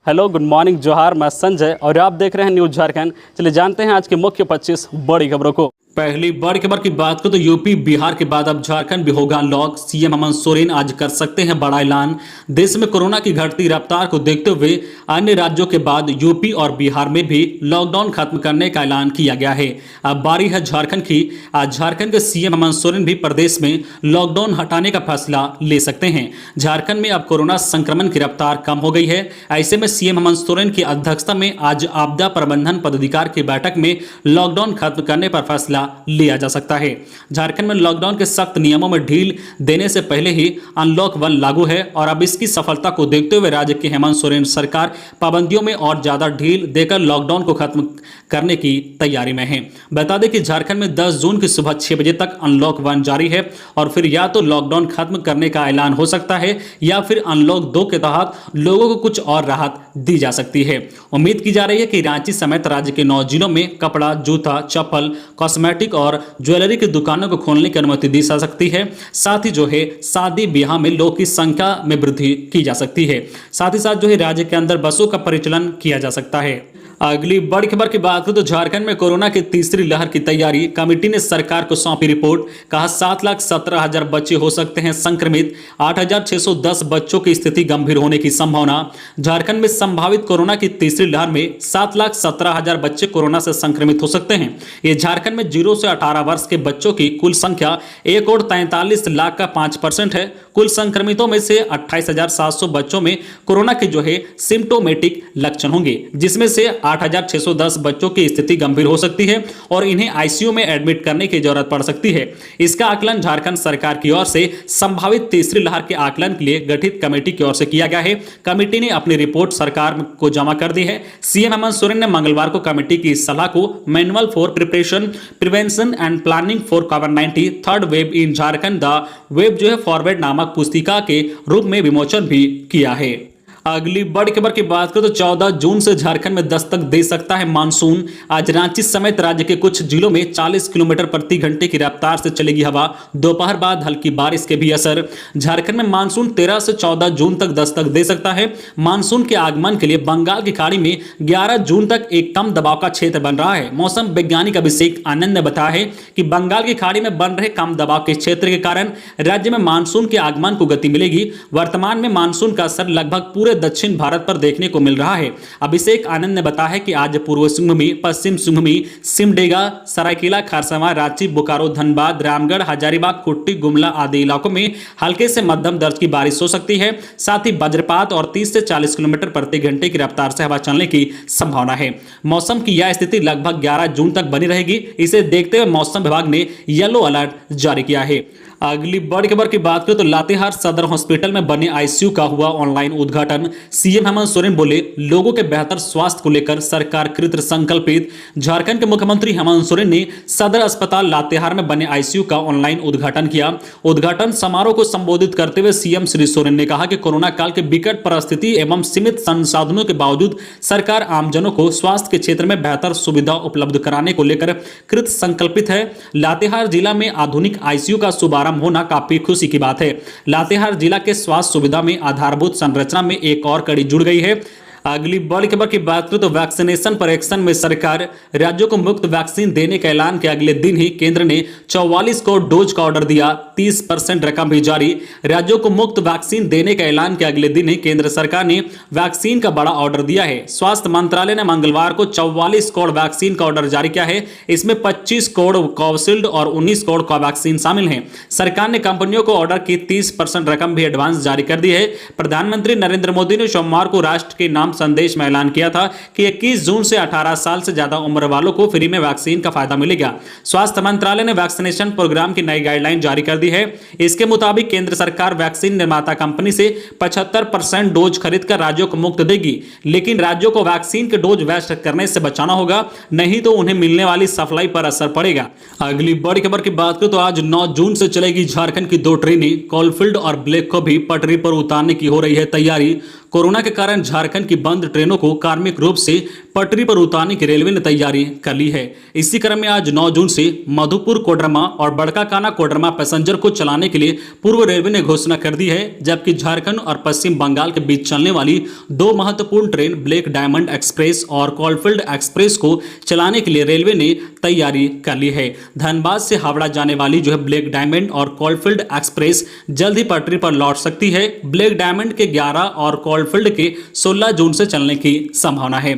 Hello, good morning, जोहार। मैं संजय और आप देख रहे हैं न्यूज़ झारखंड। चलिए जानते हैं आज की मुख्य 25 बड़ी खबरों को। पहली बड़ी खबर की बात करें तो यूपी बिहार के बाद अब झारखंड भी होगा लॉक। सीएम हेमंत सोरेन आज कर सकते हैं बड़ा ऐलान। देश में कोरोना की घटती रफ्तार को देखते हुए अन्य राज्यों के बाद यूपी और बिहार में भी लॉकडाउन खत्म करने का ऐलान किया गया है। अब बारी है झारखंड की। आज झारखंड के सीएम हेमंत सोरेन भी प्रदेश में लॉकडाउन हटाने का फैसला ले सकते हैं। झारखंड में अब कोरोना संक्रमण की रफ्तार कम हो गई है। ऐसे में सीएम हेमंत सोरेन की अध्यक्षता में आज आपदा प्रबंधन पदाधिकारी की बैठक में लॉकडाउन खत्म करने पर फैसला लिया जा सकता है। झारखंड में लॉकडाउन के सख्त नियमों में ढील देने से पहले ही अनलॉक 1 लागू है और अब इसकी सफलता को देखते हुए राज्य की हेमंत सोरेन सरकार पाबंदियों में और ज्यादा ढील देकर लॉकडाउन को खत्म करने की तैयारी में है। बता दें कि झारखंड में 10 जून की सुबह 6 बजे तक अनलॉक 1 जारी है और फिर या तो लॉकडाउन खत्म करने का ऐलान हो सकता है या फिर अनलॉक 2 के तहत लोगों को कुछ और राहत दी जा सकती है। उम्मीद की जा रही है कि रांची समेत राज्य के 9 जिलों में कपड़ा, जूता, चप्पल, कॉस्मेटिक और ज्वेलरी की दुकानों को खोलने की अनुमति दी जा सकती है। साथ ही जो है शादी ब्याह में लोगों की संख्या में वृद्धि की जा सकती है। साथ ही साथ जो है राज्य के अंदर बसों का परिचालन किया जा सकता है। अगली बड़ी खबर की बात करें तो झारखंड में कोरोना की तीसरी लहर की तैयारी। कमेटी ने सरकार को सौंपी रिपोर्ट। कहा 7,17,000 बच्चे हो सकते हैं संक्रमित। 8,610 बच्चों की स्थिति गंभीर होने की संभावना। झारखंड में संभावित कोरोना की तीसरी लहर में 7,17,000 बच्चे कोरोना से संक्रमित हो सकते हैं। ये झारखंड में 0 से 18 वर्ष के बच्चों की कुल संख्या 1,43 लाख का 5% है। कुल संक्रमितों में से 28,700 बच्चों में कोरोना के जो है सिम्टोमेटिक लक्षण होंगे, जिसमें से 8,610 बच्चों की स्थिति गंभीर हो सकती है और इन्हें आईसीयू में एडमिट करने की जरूरत पड़ सकती है। इसका आकलन झारखंड सरकार की ओर से संभावित तीसरी लहर के आकलन के लिए गठित कमेटी की ओर से किया गया है। कमेटी ने अपनी रिपोर्ट सरकार को जमा कर दी है। सीएम हेमंत सोरेन ने मंगलवार को कमेटी की इस सलाह को manual for preparation, prevention and planning for covid third wave in Jharkhand the web जो है फॉरवर्ड नामक पुस्तिका के रूप में विमोचन भी किया है। अगली बड़ी खबर की बात करें तो 14 जून से झारखंड में दस्तक दे सकता है मानसून। आज रांची समेत राज्य के कुछ जिलों में 40 किलोमीटर प्रति घंटे की रफ्तार से चलेगी हवा। दोपहर बाद हल्की बारिश के भी असर। झारखंड में मानसून 13 से 14 जून तक दस्तक दे सकता है। मानसून के आगमन के लिए बंगाल की खाड़ी में 11 जून तक एक कम दबाव का क्षेत्र बन रहा है। मौसम वैज्ञानिक अभिषेक आनंद ने बताया है कि बंगाल की खाड़ी में बन रहे कम दबाव के क्षेत्र के कारण राज्य में मानसून के आगमन को गति मिलेगी। वर्तमान में मानसून का असर लगभग पूरे दक्षिण भारत पर देखने को मिल रहा है। अभिषेक आनंद ने बताया है कि आज पूर्व सिंहभूमि, पश्चिम सिंहभूमि, सिमडेगा, सरायकेला, खरसावां, रांची, बोकारो, धनबाद, रामगढ़, हजारीबाग, कुट्टी, गुमला आदि इलाकों में हल्के से मध्यम दर्ज की बारिश हो सकती है। साथ ही वज्रपात और 30 से 40 किलोमीटर प्रति घंटे की रफ्तार से हवा चलने की संभावना है। मौसम की यह स्थिति लगभग 11 जून तक बनी रहेगी। इसे देखते हुए मौसम विभाग ने येलो अलर्ट जारी किया है। अगली बड़ी खबर की बात करें तो लातेहार सदर हॉस्पिटल में बने आईसीयू का हुआ ऑनलाइन उद्घाटन। सीएम हेमंत सोरेन बोले, लोगों के बेहतर स्वास्थ्य को लेकर सरकार कृत संकल्पित। झारखंड के मुख्यमंत्री हेमंत सोरेन ने सदर अस्पताल लातेहार में बने आईसीयू का ऑनलाइन उद्घाटन किया। उद्घाटन समारोह को संबोधित करते हुए सीएम श्री सोरेन ने कहा कि कोरोना काल के विकट परिस्थिति एवं सीमित संसाधनों के बावजूद सरकार आमजनों को स्वास्थ्य के क्षेत्र में बेहतर सुविधा उपलब्ध कराने को लेकर कृत संकल्पित है। लातेहार जिला में आधुनिक आईसीयू का शुभारंभ होना काफी खुशी की बात है। लातेहार जिला के स्वास्थ्य सुविधा में आधारभूत संरचना में एक और कड़ी जुड़ गई है। अगली बड़ी खबर की बात करें तो वैक्सीनेशन पर एक्शन में सरकार। राज्यों को मुफ्त वैक्सीन देने के ऐलान के अगले दिन ही केंद्र ने 44 करोड़ डोज का ऑर्डर दिया। 30% रकम भी जारी। राज्यों को मुफ्त वैक्सीन देने के ऐलान के अगले दिन ही केंद्र सरकार ने वैक्सीन का बड़ा ऑर्डर दिया है। स्वास्थ्य मंत्रालय ने मंगलवार को 44 करोड़ वैक्सीन का ऑर्डर जारी किया है। इसमें 25 करोड़ कोविशील्ड और 19 करोड़ कोवैक्सीन शामिल हैं। सरकार ने कंपनियों को ऑर्डर की 30% रकम भी एडवांस जारी कर दी है। प्रधानमंत्री नरेंद्र मोदी ने सोमवार को राष्ट्र के नाम संदेश में ऐलान किया था कि 21 जून से 18 साल से ज्यादा उम्र वालों को फ्री में वैक्सीन का फायदा मिलेगा। स्वास्थ्य मंत्रालय ने वैक्सीनेशन प्रोग्राम की नई गाइडलाइन जारी कर दी है। इसके मुताबिक केंद्र सरकार वैक्सीन निर्माता कंपनी से 75% डोज खरीदकर राज्यों को मुफ्त देगी, लेकिन राज्यों को वैक्सीन के डोज वेस्ट करने से बचाना होगा, नहीं तो उन्हें मिलने वाली सप्लाई पर असर पड़ेगा। अगली बड़ी खबर की बात करें तो आज 9 जून से चलेगी झारखंड की 2 ट्रेनें। कोलफील्ड और ब्लैक को भी पटरी पर उतारने की हो रही है तैयारी। कोरोना के कारण झारखंड की बंद ट्रेनों को कार्मिक रूप से पटरी पर उतारने की रेलवे ने तैयारी कर ली है। इसी क्रम में आज 9 जून से मधुपुर कोडरमा और बड़काकाना कोडरमा पैसेंजर को चलाने के लिए पूर्व रेलवे ने घोषणा कर दी है, जबकि झारखंड और पश्चिम बंगाल के बीच चलने वाली 2 महत्वपूर्ण ट्रेन ब्लैक डायमंड एक्सप्रेस और कोलफील्ड एक्सप्रेस को चलाने के लिए रेलवे ने तैयारी कर ली है। धनबाद से हावड़ा जाने वाली जो है ब्लैक डायमंड और कोलफील्ड एक्सप्रेस जल्द ही पटरी पर लौट सकती है। ब्लैक डायमंड के 11 और कोलफील्ड के 16 जून से चलने की संभावना है।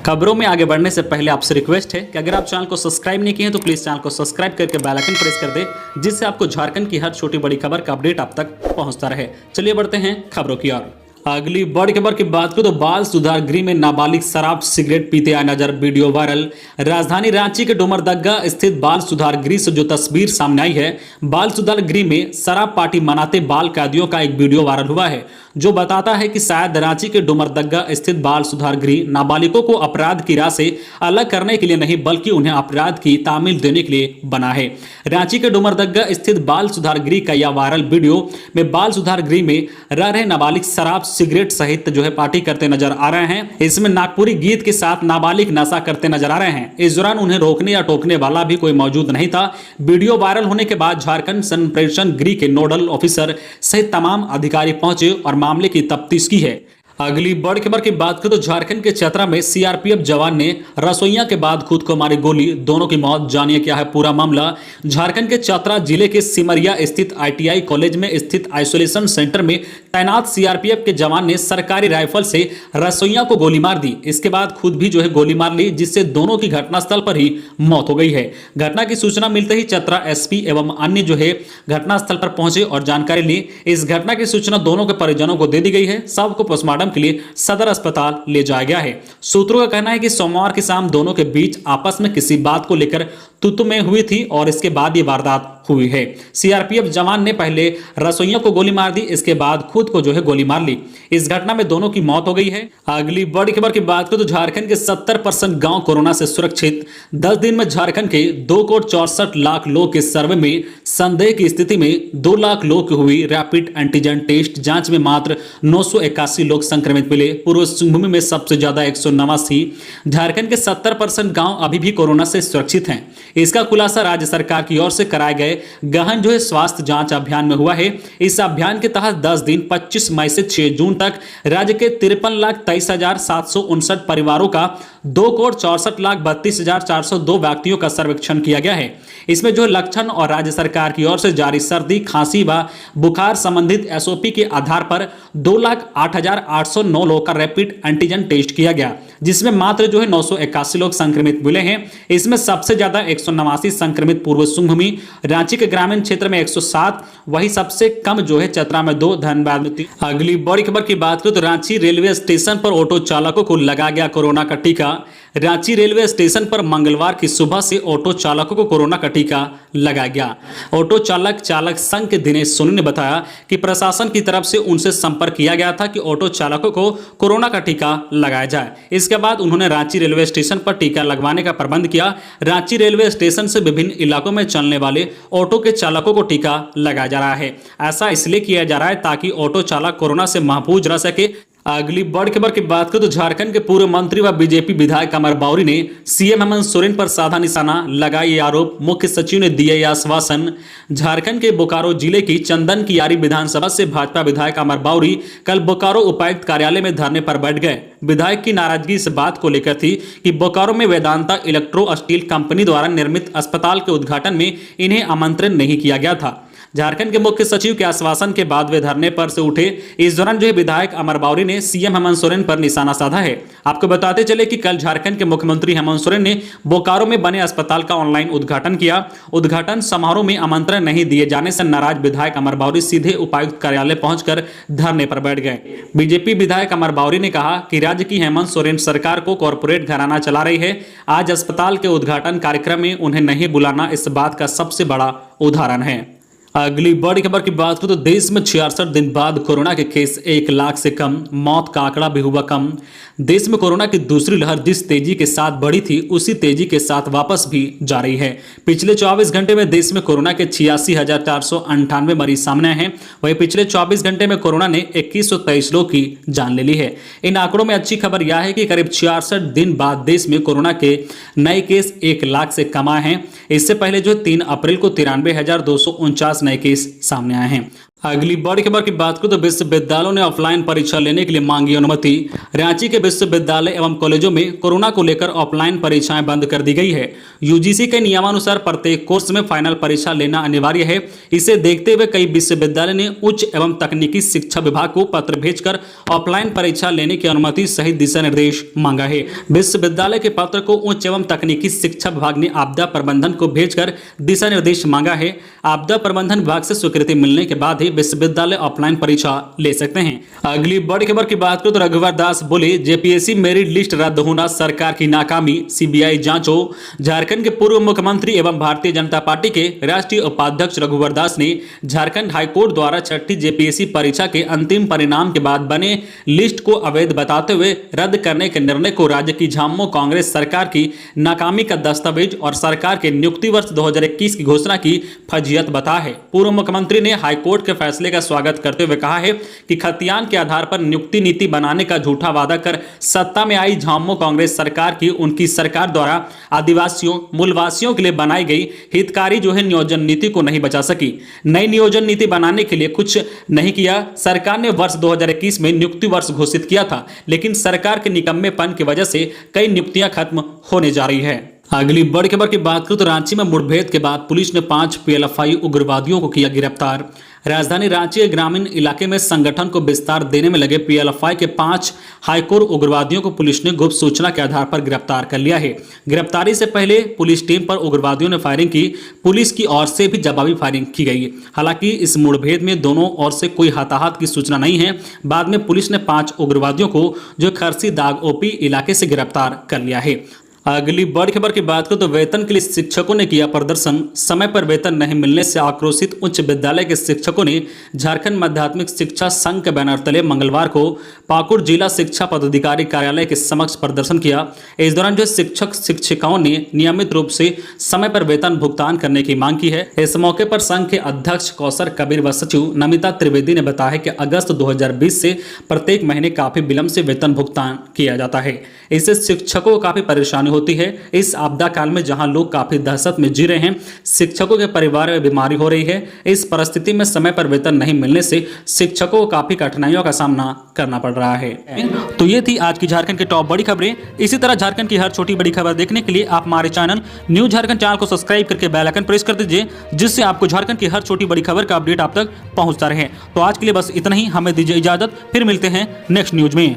खबरों में आगे बढ़ने से पहले आपसे रिक्वेस्ट है कि अगर आप चैनल को सब्सक्राइब नहीं किए हैं तो प्लीज चैनल को सब्सक्राइब करके बेल आइकन प्रेस कर दे, जिससे आपको झारखंड की हर छोटी बड़ी खबर का अपडेट आप तक पहुंचता रहे। चलिए बढ़ते हैं खबरों की ओर। अगली बड़ी खबर की बात करें तो बाल सुधार गृह में नाबालिग शराब सिगरेट पीते आए नजर, वीडियो वायरल। राजधानी रांची के डोमरदग्गा स्थित बाल सुधार गृह से जो तस्वीर सामने आई है, बाल सुधार गृह में शराब पार्टी मनाते बाल कैदियों का एक वीडियो वायरल हुआ है, जो बताता है कि शायद रांची के डोमरदग्गा स्थित बाल सुधार गृह नाबालिगों को अपराध की राह से अलग करने के लिए नहीं बल्कि उन्हें अपराध की तामील देने के लिए बना है। रांची के डोमरदग्गा स्थित बाल सुधार गृह का यह वायरल वीडियो में बाल सुधार गृह में रह रहे नाबालिग शराब सिगरेट सहित जो है पार्टी करते नजर आ रहे हैं। इसमें नागपुरी गीत के साथ नाबालिग नशा करते नजर आ रहे हैं। इस दौरान उन्हें रोकने या टोकने वाला भी कोई मौजूद नहीं था। वीडियो वायरल होने के बाद झारखंड संप्रेषण गृह के नोडल ऑफिसर सहित तमाम अधिकारी पहुंचे और मामले की तफ्तीश की है। अगली बड़ी खबर की बात करें तो झारखंड के चतरा में सीआरपीएफ जवान ने रसोइया के बाद खुद को मारी गोली, दोनों की मौत। जानिए क्या है पूरा मामला। झारखंड के चतरा जिले के सिमरिया स्थित आईटीआई कॉलेज में स्थित आइसोलेशन सेंटर में तैनात सीआरपीएफ के जवान ने सरकारी राइफल से रसोइया को गोली मार दी। इसके बाद खुद भी जो है गोली मार ली, जिससे दोनों की घटनास्थल पर ही मौत हो गई है। घटना की सूचना मिलते ही चतरा एसपी एवं अन्य जो है घटनास्थल पर पहुंचे और जानकारी ली। इस घटना की सूचना दोनों के परिजनों को दे दी गई है। शव को पोस्टमार्टम के लिए सदर अस्पताल ले जाया गया है। सूत्रों का कहना है कि सोमवार की शाम दोनों के बीच आपस में किसी बात को लेकर तुतु में हुई थी और इसके बाद ये वारदात हुई है। सीआरपीएफ जवान ने पहले रसोइया को गोली मार दी, इसके बाद खुद को जो है गोली मार ली। इस घटना में दोनों की मौत हो गई है। अगली बड़ी खबर की बात करें तो झारखंड के 70% गांव कोरोना से सुरक्षित। 10 दिन में झारखंड के 2,64,00,000 लोग के सर्वे में संदेह की स्थिति में 2 लाख लोग की हुई रैपिड एंटीजन टेस्ट जांच में मात्र 981 लोग संक्रमित मिले। पूर्व सिंहभूम में सबसे ज्यादा 189। झारखंड के 70% गांव अभी भी कोरोना से सुरक्षित हैं। इसका खुलासा राज्य सरकार की ओर से कराए गए गहन जो है स्वास्थ्य जांच अभियान में हुआ है। इस अभियान के तहत 10 दिन 25 मई से 6 जून तक राज्य के 53,23,759 परिवारों का 2,64,32,402 व्यक्तियों का सर्वेक्षण किया गया है। इसमें जो लक्षण और राज्य सरकार की ओर से जारी सर्दी खांसी व बुखार संबंधित एसओपी के आधार पर 2,08,809 लोगों का रैपिड एंटीजन टेस्ट किया गया, जिसमें मात्र जो है 981 लोग संक्रमित मिले हैं। इसमें सबसे ज्यादा 189 संक्रमित पूर्व सिंहभूम, रांची के ग्रामीण क्षेत्र में 107, वही सबसे कम जो है चतरा में 2, धनबाद में 3। अगली बड़ी खबर की बात करें तो रांची रेलवे स्टेशन पर ऑटो चालकों को लगा गया कोरोना का टीका। रांची रेलवे स्टेशन पर मंगलवार की सुबह से ऑटो चालकों को कोरोना का टीका लगाया गया। ऑटो चालक संघ के दिनेश सोनी ने बताया कि प्रशासन की तरफ से उनसे संपर्क किया गया था कि ऑटो चालकों को कोरोना का टीका लगाया जाए। इसके बाद उन्होंने रांची रेलवे स्टेशन पर टीका लगवाने का प्रबंध किया। रांची रेलवे स्टेशन से विभिन्न इलाकों में चलने वाले ऑटो के चालकों को टीका लगाया जा रहा है। ऐसा इसलिए किया जा रहा है ताकि ऑटो चालक कोरोना से महफूज रह सके। अगली बड़ी खबर की बात करें तो झारखंड के पूर्व मंत्री व बीजेपी विधायक अमर बाउरी ने सीएम हेमंत सोरेन पर साधा निशाना लगाए आरोप। मुख्य सचिव ने दिया यह आश्वासन। झारखंड के बोकारो जिले की चंदन कियारी विधानसभा से भाजपा विधायक अमर बाउरी कल बोकारो उपायुक्त कार्यालय में धरने पर बैठ गए। विधायक की नाराजगी इस बात को लेकर थी कि बोकारो में वेदांता इलेक्ट्रो स्टील कंपनी द्वारा निर्मित अस्पताल के उद्घाटन में इन्हें आमंत्रण नहीं किया गया था। झारखंड के मुख्य सचिव के आश्वासन के बाद वे धरने पर से उठे। इस दौरान जो है विधायक अमर बाउरी ने सीएम हेमंत सोरेन पर निशाना साधा है। आपको बताते चले कि कल झारखंड के मुख्यमंत्री हेमंत सोरेन ने बोकारो में बने अस्पताल का ऑनलाइन उद्घाटन किया। उद्घाटन समारोह में आमंत्रण नहीं दिए जाने से नाराज विधायक अमर बाउरी सीधे उपायुक्त कार्यालय पहुंचकर धरने पर बैठ गए। बीजेपी विधायक अमर बाउरी ने कहा कि राज्य की हेमंत सोरेन सरकार को कॉरपोरेट घराना चला रही है। आज अस्पताल के उद्घाटन कार्यक्रम में उन्हें नहीं बुलाना इस बात का सबसे बड़ा उदाहरण है। अगली बड़ी खबर की बात करें तो देश में 66 दिन बाद कोरोना के केस 1 लाख से कम, मौत का आंकड़ा भी हुआ कम। देश में कोरोना की दूसरी लहर जिस तेजी के साथ बढ़ी थी उसी तेजी के साथ वापस भी जा रही है। पिछले 24 घंटे में देश में कोरोना के 86,498 मरीज सामने आए हैं। वहीं पिछले 24 घंटे में कोरोना ने 2123 लोगों की जान ले ली है। इन आंकड़ों में अच्छी खबर यह है कि करीब 66 दिन बाद देश में कोरोना के नए केस 1 लाख से कम आए हैं। इससे पहले जो 3 अप्रैल को 93,249 नए केस सामने आए हैं। अगली बड़ी खबर की बात करें तो विश्वविद्यालयों ने ऑफलाइन परीक्षा लेने के लिए मांगी अनुमति। रांची के विश्वविद्यालय एवं कॉलेजों में कोरोना को लेकर ऑफलाइन परीक्षाएं बंद कर दी गई है। यूजीसी के नियमानुसार प्रत्येक कोर्स में फाइनल परीक्षा लेना अनिवार्य है। इसे देखते हुए कई विश्वविद्यालय ने उच्च एवं तकनीकी शिक्षा विभाग को पत्र भेजकर ऑफलाइन परीक्षा लेने की अनुमति सहित दिशा निर्देश मांगा है। विश्वविद्यालय के पत्र को उच्च एवं तकनीकी शिक्षा विभाग ने आपदा प्रबंधन को भेजकर दिशा निर्देश मांगा है। आपदा प्रबंधन विभाग से स्वीकृति मिलने के बाद विश्वविद्यालय ऑफलाइन परीक्षा ले सकते हैं। अगली बड़ी खबर की बात करें तो रघुवर दास बोले जेपीएससी मेरिट लिस्ट रद्द होना सरकार की नाकामी, सीबीआई जांचो। झारखंड के पूर्व मुख्यमंत्री एवं भारतीय जनता पार्टी के राष्ट्रीय उपाध्यक्ष रघुवर दास ने झारखंड हाईकोर्ट द्वारा 6ठी जेपीएससी परीक्षा के अंतिम परिणाम के बाद बने लिस्ट को अवैध बताते हुए रद्द करने के निर्णय को राज्य की झामुमो कांग्रेस सरकार की नाकामी का दस्तावेज और सरकार के नियुक्ति वर्ष 2021 की घोषणा की फजीयत बताया है। पूर्व मुख्यमंत्री ने हाईकोर्ट के फैसले का स्वागत करते हुए कहा है कि खतियान के आधार पर नियुक्ति नीति बनाने का झूठा वादा कर सत्ता में आई झामुमो कांग्रेस सरकार की उनकी सरकार द्वारा आदिवासियों मूलवासियों के लिए बनाई गई हितकारी जो है नियोजन नीति को नहीं बचा सकी। नई नियोजन नीति बनाने के लिए कुछ नहीं किया। सरकार ने वर्ष 2021 में नियुक्ति वर्ष घोषित किया था, लेकिन सरकार के निकम्मेपन की वजह से कई नियुक्तियां खत्म होने जा रही है। अगली बड़ी खबर की बात करें तो रांची में मुठभेड़ के बाद पुलिस ने 5 पीएलएफआई उग्रवादियों को किया गिरफ्तार। राजधानी रांची के ग्रामीण इलाके में संगठन को विस्तार देने में लगे पीएलएफआई के 5 हाईकोर उग्रवादियों को पुलिस ने गुप्त सूचना के आधार पर गिरफ्तार कर लिया है। गिरफ्तारी से पहले पुलिस टीम पर उग्रवादियों ने फायरिंग की। पुलिस की ओर से भी जवाबी फायरिंग की गई। हालांकि इस मुठभेड़ में दोनों ओर से कोई हताहत की सूचना नहीं है। बाद में पुलिस ने 5 उग्रवादियों को जो खरसी दाग ओपी इलाके से गिरफ्तार कर लिया है। अगली बड़ी खबर की बात करें तो वेतन के लिए शिक्षकों ने किया प्रदर्शन। समय पर वेतन नहीं मिलने से आक्रोशित उच्च विद्यालय के शिक्षकों ने झारखंड माध्यमिक शिक्षा संघ के बैनर तले मंगलवार को पाकुड़ जिला शिक्षा पदाधिकारी कार्यालय के समक्ष प्रदर्शन किया। इस दौरान जो शिक्षक शिक्षिकाओं ने नियमित रूप से समय पर वेतन भुगतान करने की मांग की है। इस मौके पर संघ के अध्यक्ष कौसर कबीर व सचिव नमिता त्रिवेदी ने बताया कि अगस्त 2020 से प्रत्येक महीने काफी विलंब से वेतन भुगतान किया जाता है। इससे शिक्षकों को काफी परेशानी होती है। इस आपदा काल में जहां लोग काफी दहशत में जी रहे हैं, शिक्षकों के परिवार में बीमारी हो रही है। इस परिस्थिति में समय पर वेतन नहीं मिलने से शिक्षकों को काफी कठिनाइयों का सामना करना पड़ रहा है। तो ये थी आज की झारखंड की टॉप बड़ी खबरें। इसी तरह झारखंड की हर छोटी बड़ी खबर देखने के लिए आप हमारे चैनल न्यूज झारखंड चैनल को सब्सक्राइब करके बेल आइकन प्रेस कर दीजिए, जिससे आपको झारखंड की हर छोटी बड़ी खबर का अपडेट आप तक पहुंचता रहे। तो आज के लिए बस इतना ही। हमें दीजिए इजाजत, फिर मिलते हैं नेक्स्ट न्यूज में।